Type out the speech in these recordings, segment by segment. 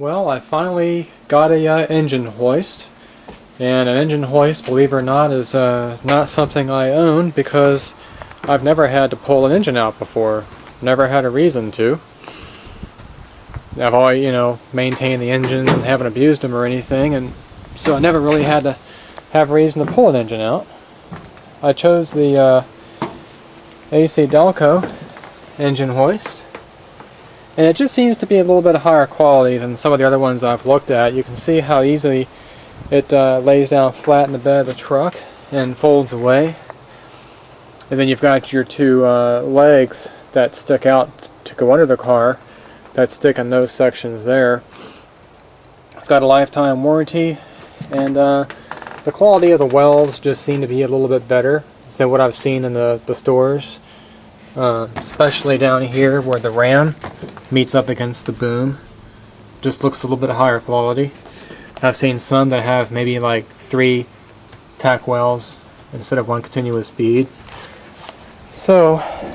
Well, I finally got a engine hoist, and an engine hoist, believe it or not, is not something I own because I've never had to pull an engine out before. Never had a reason to. I've always, maintained the engines and haven't abused them or anything, and so I never really had to have a reason to pull an engine out. I chose the AC Delco engine hoist, and it just seems to be a little bit higher quality than some of the other ones I've looked at. You can see how easily it lays down flat in the bed of the truck and folds away. And then you've got your two legs that stick out to go under the car that stick in those sections there. It's got a lifetime warranty, and the quality of the welds just seem to be a little bit better than what I've seen in the stores. Especially down here where the ram meets up against the boom. Just looks a little bit higher quality. I've seen some that have maybe like 3 tack welds instead of 1 continuous bead. So, a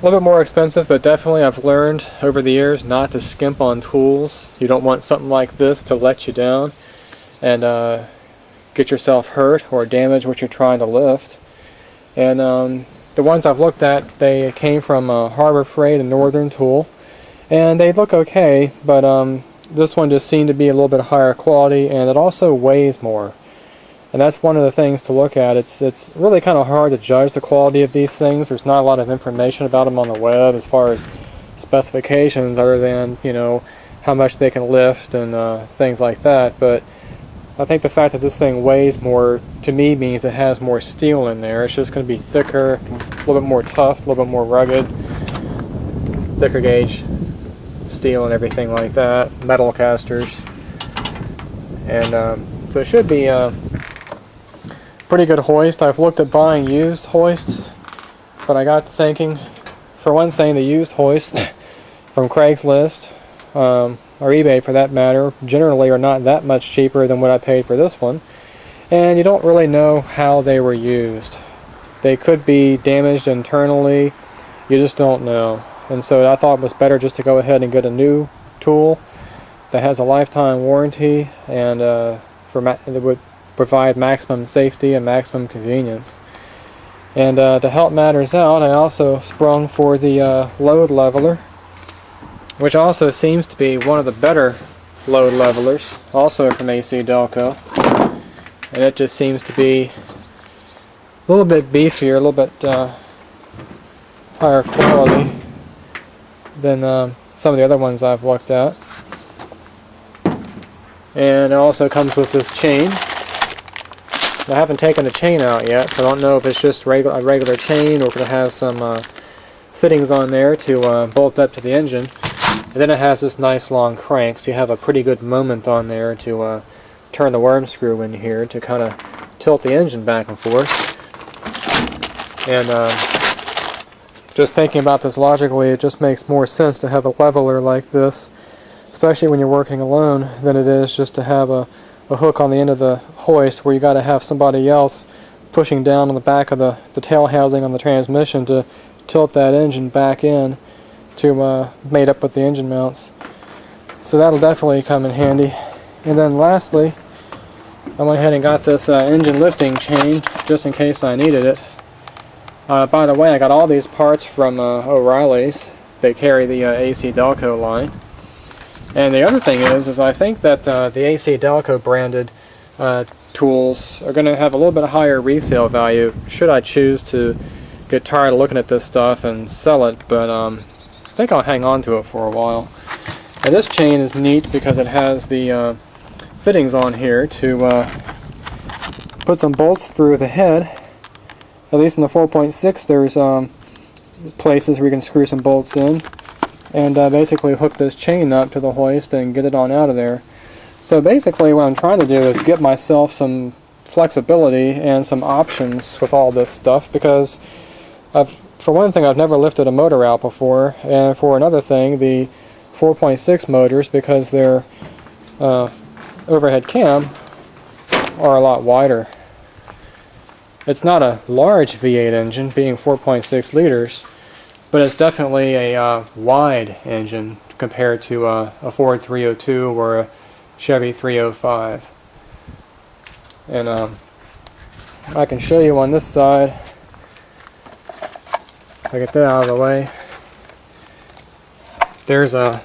little bit more expensive, but definitely I've learned over the years not to skimp on tools. You don't want something like this to let you down and get yourself hurt or damage what you're trying to lift. And the ones I've looked at, they came from Harbor Freight and Northern Tool, and they look okay, but this one just seemed to be a little bit higher quality, and it also weighs more. And that's one of the things to look at. It's really kind of hard to judge the quality of these things. There's not a lot of information about them on the web as far as specifications, other than how much they can lift and things like that. But I think the fact that this thing weighs more, to me, means it has more steel in there. It's just going to be thicker, a little bit more tough, a little bit more rugged, thicker gauge steel and everything like that, metal casters. And so it should be a pretty good hoist. I've looked at buying used hoists, but I got to thinking, for one thing, the used hoist from Craigslist, or eBay for that matter, generally are not that much cheaper than what I paid for this one. And you don't really know how they were used. They could be damaged internally, you just don't know. And so I thought it was better just to go ahead and get a new tool that has a lifetime warranty and that would provide maximum safety and maximum convenience. And to help matters out, I also sprung for the load leveler, which also seems to be one of the better load levelers, also from AC Delco. And it just seems to be a little bit beefier, a little bit higher quality than some of the other ones I've looked at. And it also comes with this chain. I haven't taken the chain out yet, so I don't know if it's just a regular chain or if it has some fittings on there to bolt up to the engine. And then it has this nice long crank, so you have a pretty good moment on there to turn the worm screw in here to kind of tilt the engine back and forth. And just thinking about this logically, it just makes more sense to have a leveler like this, especially when you're working alone, than it is just to have a hook on the end of the hoist where you got to have somebody else pushing down on the back of the tail housing on the transmission to tilt that engine back in to mate up with the engine mounts. So that'll definitely come in handy. And then lastly, I went ahead and got this engine lifting chain just in case I needed it. By the way, I got all these parts from O'Reilly's. They carry the AC Delco line. And the other thing is I think that the AC Delco branded tools are going to have a little bit higher resale value should I choose to get tired of looking at this stuff and sell it, but I think I'll hang on to it for a while. And this chain is neat because it has the fittings on here to put some bolts through the head. At least in the 4.6 there's places where you can screw some bolts in and basically hook this chain up to the hoist and get it on out of there. So basically what I'm trying to do is get myself some flexibility and some options with all this stuff, because for one thing, I've never lifted a motor out before, and for another thing, the 4.6 motors, because they're overhead cam, are a lot wider. It's not a large V8 engine, being 4.6 liters, but it's definitely a wide engine compared to a Ford 302 or a Chevy 305. And I can show you on this side. If I get that out of the way, there's a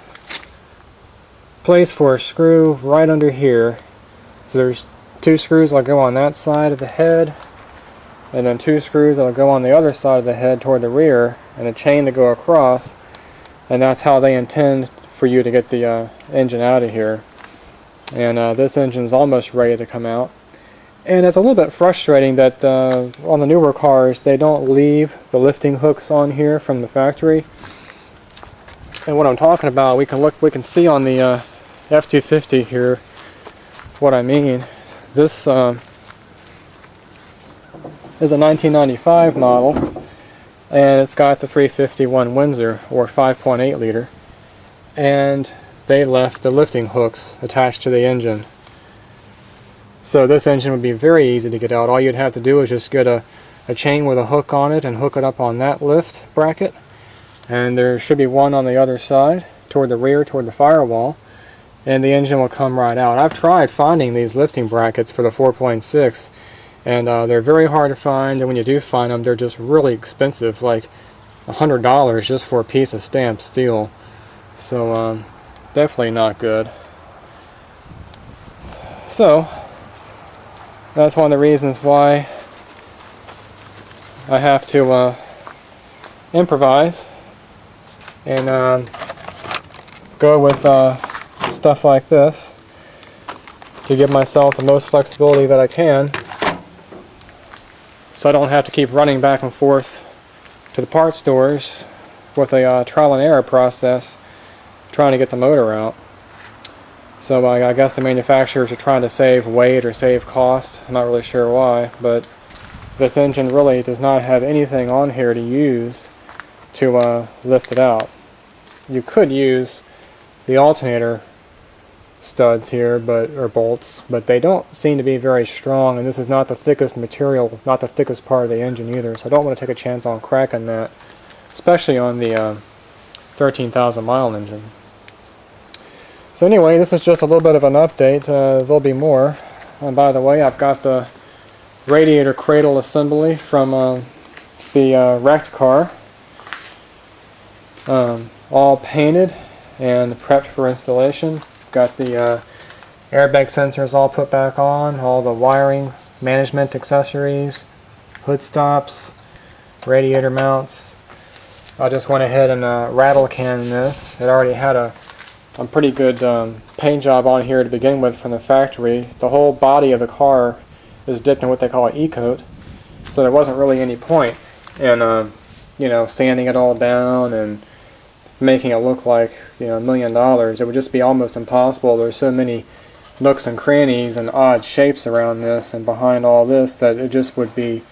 place for a screw right under here. So there's 2 screws that'll go on that side of the head, and then 2 screws that'll go on the other side of the head toward the rear, and a chain to go across, and that's how they intend for you to get the engine out of here. And this engine's almost ready to come out. And it's a little bit frustrating that on the newer cars they don't leave the lifting hooks on here from the factory. And what I'm talking about, we can see on the F-250 here what I mean. This is a 1995 model, and it's got the 351 Windsor, or 5.8 liter, and they left the lifting hooks attached to the engine. So this engine would be very easy to get out. All you'd have to do is just get a chain with a hook on it and hook it up on that lift bracket, and there should be one on the other side toward the rear, toward the firewall, and the engine will come right out. I've tried finding these lifting brackets for the 4.6, and they're very hard to find, and when you do find them, they're just really expensive, like $100 just for a piece of stamped steel. So definitely not good. So that's one of the reasons why I have to improvise and go with stuff like this to give myself the most flexibility that I can, so I don't have to keep running back and forth to the parts stores with a trial and error process trying to get the motor out. So I guess the manufacturers are trying to save weight or save cost. I'm not really sure why, but this engine really does not have anything on here to use to lift it out. You could use the alternator studs here, or bolts, but they don't seem to be very strong, and this is not the thickest material, not the thickest part of the engine either, so I don't want to take a chance on cracking that, especially on the 13,000 mile engine. So anyway, this is just a little bit of an update. There'll be more. And by the way, I've got the radiator cradle assembly from the wrecked car all painted and prepped for installation. Got the airbag sensors all put back on, all the wiring, management accessories, hood stops, radiator mounts. I just went ahead and rattle canned this. It already had a pretty good paint job on here to begin with from the factory. The whole body of the car is dipped in what they call an E-coat, so there wasn't really any point in you know, sanding it all down and making it look like, you know, $1 million. It would just be almost impossible. There's so many nooks and crannies and odd shapes around this and behind all this that it just would be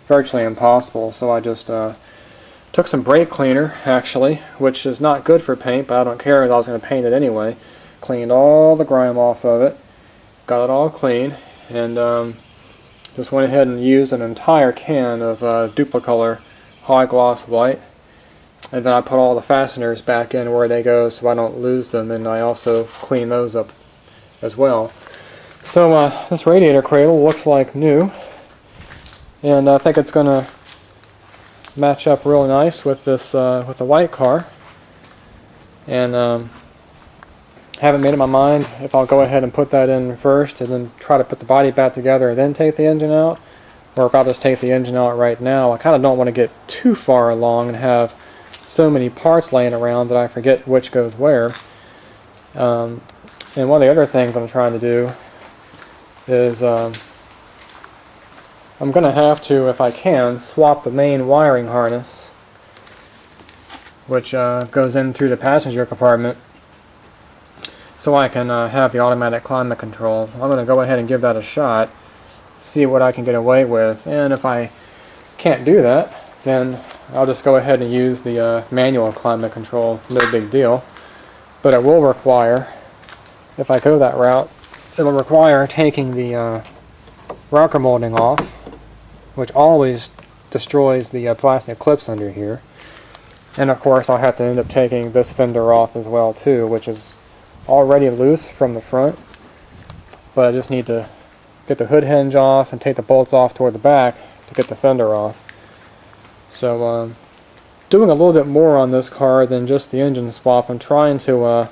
virtually impossible. So I just took some brake cleaner, actually, which is not good for paint, but I don't care, I was going to paint it anyway. Cleaned all the grime off of it, got it all clean, and just went ahead and used an entire can of Duplicolor high gloss white, and then I put all the fasteners back in where they go so I don't lose them, and I also clean those up as well. So this radiator cradle looks like new, and I think it's going to match up real nice with this with the white car. And haven't made up my mind if I'll go ahead and put that in first and then try to put the body back together and then take the engine out, or if I'll just take the engine out right now. I kind of don't want to get too far along and have so many parts laying around that I forget which goes where. And one of the other things I'm trying to do is I'm going to have to, if I can, swap the main wiring harness, which goes in through the passenger compartment, so I can have the automatic climate control. I'm going to go ahead and give that a shot, see what I can get away with, and if I can't do that, then I'll just go ahead and use the manual climate control. No big deal. But it will require, if I go that route, it'll require taking the rocker molding off, which always destroys the plastic clips under here. And of course I'll have to end up taking this fender off as well too, which is already loose from the front. But I just need to get the hood hinge off and take the bolts off toward the back to get the fender off. So doing a little bit more on this car than just the engine swap. I'm trying to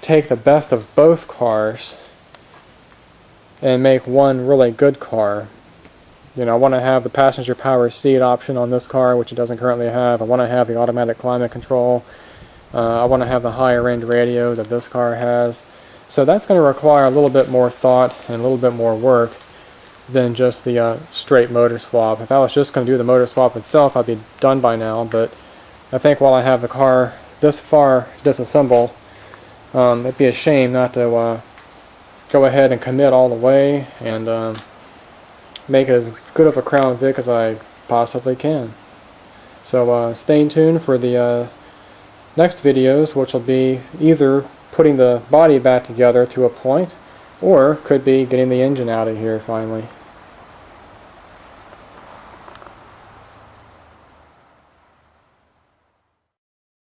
take the best of both cars and make one really good car. You know, I want to have the passenger power seat option on this car, which it doesn't currently have. I want to have the automatic climate control. I want to have the higher end radio that this car has. So that's going to require a little bit more thought and a little bit more work than just the straight motor swap. If I was just going to do the motor swap itself, I'd be done by now. But I think while I have the car this far disassembled, it'd be a shame not to go ahead and commit all the way and make it as good of a Crown Vic as I possibly can. So stay tuned for the next videos, which will be either putting the body back together to a point, or could be getting the engine out of here finally.